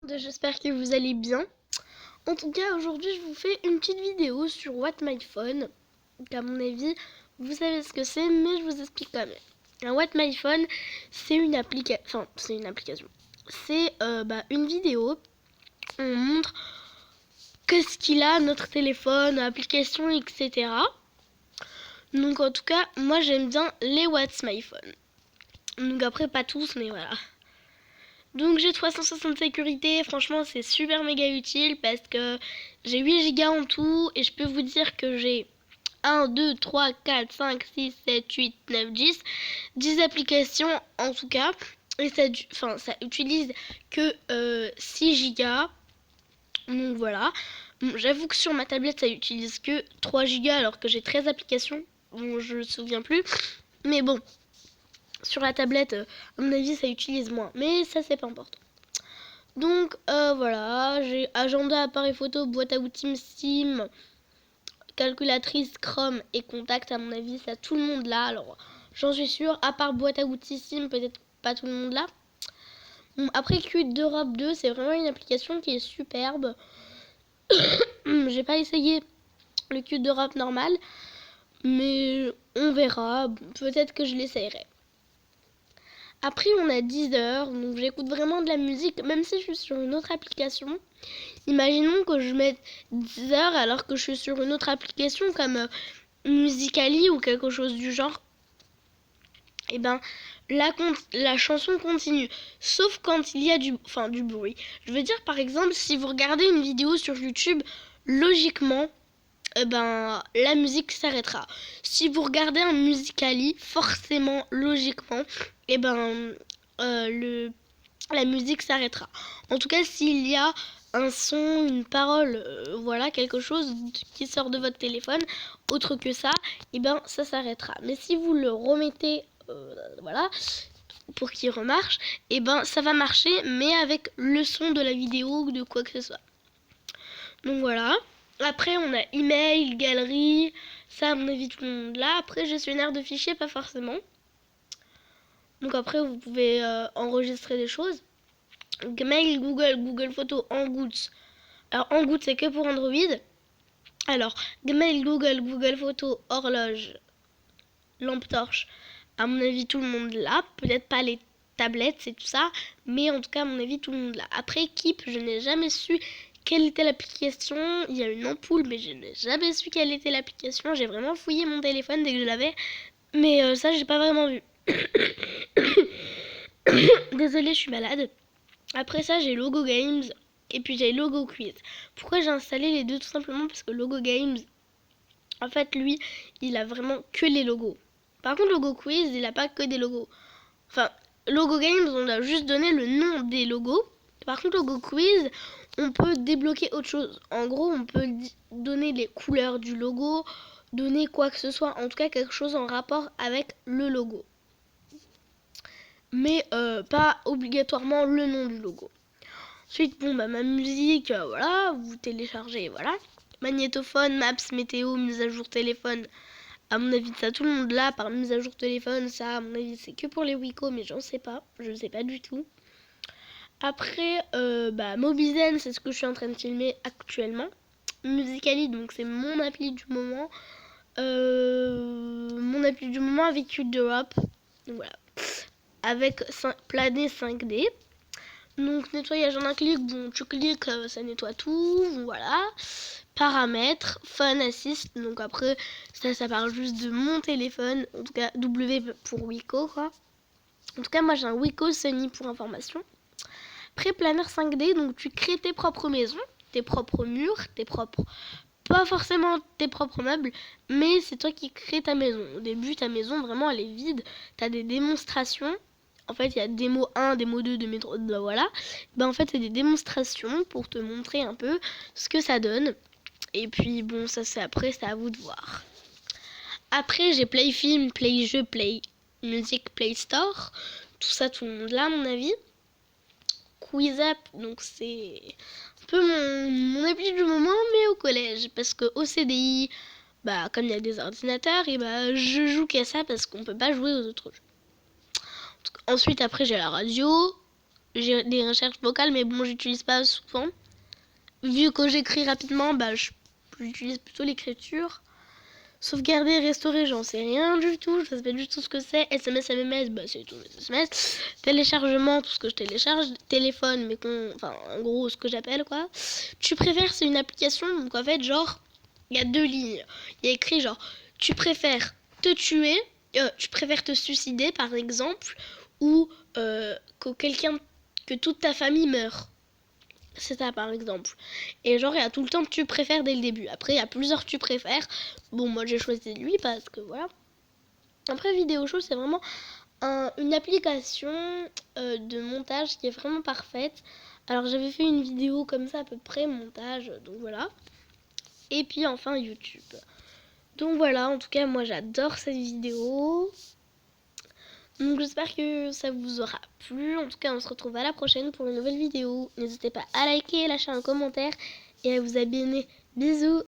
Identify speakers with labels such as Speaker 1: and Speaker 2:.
Speaker 1: J'espère que vous allez bien. En tout cas, aujourd'hui, je vous fais une petite vidéo sur What My Phone. Donc, à mon avis, vous savez ce que c'est, mais je vous explique quand même. Un What My Phone, c'est une application. Enfin, c'est une application. C'est une vidéo. On montre qu'est-ce qu'il a, notre téléphone, application, etc. Donc, en tout cas, moi, j'aime bien les What's My Phone. Donc, après, pas tous, mais voilà. Donc j'ai 360 sécurité, franchement c'est super méga utile parce que j'ai 8 Go en tout et je peux vous dire que j'ai 1, 2, 3, 4, 5, 6, 7, 8, 9, 10 applications en tout cas. Et ça utilise que 6 Go. Donc voilà. Bon, j'avoue que sur ma tablette ça utilise que 3 Go alors que j'ai 13 applications. Bon, je me souviens plus. Mais bon, sur la tablette, à mon avis, ça utilise moins. Mais ça, c'est pas important. Donc, voilà. J'ai agenda, appareil photo, boîte à outils Steam, calculatrice, Chrome et contact. À mon avis, ça tout le monde là. Alors, j'en suis sûre. À part boîte à outils Steam, peut-être pas tout le monde là. Bon, après, Qt d'Europe 2, c'est vraiment une application qui est superbe. J'ai pas essayé le Qt d'Europe normal. Mais on verra. Peut-être que je l'essayerai. Après, on a Deezer, donc j'écoute vraiment de la musique, même si je suis sur une autre application. Imaginons que je mette Deezer alors que je suis sur une autre application comme Musical.ly ou quelque chose du genre. Et ben, la chanson continue, sauf quand il y a du bruit. Je veux dire, par exemple, si vous regardez une vidéo sur YouTube, logiquement, la musique s'arrêtera. Si vous regardez un Musical.ly, forcément, logiquement, la musique s'arrêtera. En tout cas, s'il y a un son, une parole, voilà, quelque chose qui sort de votre téléphone, autre que ça, ça s'arrêtera. Mais si vous le remettez, voilà, pour qu'il remarche, ça va marcher, mais avec le son de la vidéo ou de quoi que ce soit. Donc voilà. Après, on a email, galerie, ça, à mon avis, tout le monde là. Après, gestionnaire de fichiers, pas forcément. Donc après, vous pouvez enregistrer des choses. Gmail, Google Photos, Hangouts. Alors, Hangouts, c'est que pour Android. Alors, Gmail, Google Photos, horloge, lampe torche. À mon avis, tout le monde l'a. Peut-être pas les tablettes, c'est tout ça. Mais en tout cas, à mon avis, tout le monde l'a. Après, Keep, je n'ai jamais su quelle était l'application. Il y a une ampoule, mais je n'ai jamais su quelle était l'application. J'ai vraiment fouillé mon téléphone dès que je l'avais. Mais ça, j'ai pas vraiment vu. Désolée, je suis malade. Après ça, j'ai Logo Games et puis j'ai Logo Quiz. Pourquoi j'ai installé les deux? Tout simplement parce que Logo Games, en fait, lui, il a vraiment que les logos. Par contre, Logo Quiz, il a pas que des logos. Enfin, Logo Games, on a juste donné le nom des logos. Par contre, Logo Quiz, on peut débloquer autre chose. En gros, on peut donner les couleurs du logo, donner quoi que ce soit, en tout cas quelque chose en rapport avec le logo. Mais pas obligatoirement le nom du logo. Ensuite, ma musique, voilà, vous téléchargez, voilà. Magnétophone, maps, météo, mise à jour téléphone. À mon avis, ça, tout le monde là, par mise à jour téléphone, ça, à mon avis, c'est que pour les Wiko, mais j'en sais pas. Je sais pas du tout. Après, Mobizen, c'est ce que je suis en train de filmer actuellement. Musical.ly, donc c'est mon appli du moment. Mon appli du moment avec Qt d'Europe. Donc voilà. Avec Plané 5D. Donc nettoyage en un clic, bon tu cliques, ça nettoie tout, voilà. Paramètres, Phone Assist, donc après ça parle juste de mon téléphone, en tout cas W pour Wiko quoi. En tout cas moi j'ai un Wiko Sony pour information. Après planner 5D, donc tu crées tes propres maisons, tes propres murs, pas forcément tes propres meubles, mais c'est toi qui crées ta maison. Au début ta maison vraiment elle est vide, t'as des démonstrations. En fait, il y a démo 1, démo 2, démo 3, voilà. En fait, c'est des démonstrations pour te montrer un peu ce que ça donne. Et puis, bon, ça, c'est après, c'est à vous de voir. Après, j'ai Play Film, Play Jeux, Play Music, Play Store. Tout ça, tout le monde là, à mon avis. QuizApp, donc c'est un peu mon appli du moment, mais au collège. Parce que au CDI, comme il y a des ordinateurs, et je joue qu'à ça parce qu'on peut pas jouer aux autres jeux. Ensuite, après, j'ai la radio. j'ai des recherches vocales, mais bon, j'utilise pas souvent. Vu que j'écris rapidement, j'utilise plutôt l'écriture. Sauvegarder, restaurer, j'en sais rien du tout. Je sais pas du tout ce que c'est. SMS, MMS, c'est tout les SMS. Téléchargement, tout ce que je télécharge. Téléphone, enfin, en gros, ce que j'appelle, quoi. Tu préfères, c'est une application. Donc, en fait, genre, il y a 2 lignes. Il y a écrit, genre, tu préfères te tuer, tu préfères te suicider, par exemple, ou que toute ta famille meure. C'est ça, par exemple. Et genre, il y a tout le temps que tu préfères dès le début. Après, il y a plusieurs tu préfères. Bon, moi, j'ai choisi lui parce que voilà. Après, Vidéo Show, c'est vraiment une application de montage qui est vraiment parfaite. Alors, j'avais fait une vidéo comme ça, à peu près, montage. Donc, voilà. Et puis, enfin, YouTube. Donc, voilà. En tout cas, moi, j'adore cette vidéo. Donc j'espère que ça vous aura plu. En tout cas, on se retrouve à la prochaine pour une nouvelle vidéo. N'hésitez pas à liker, lâcher un commentaire et à vous abonner. Bisous!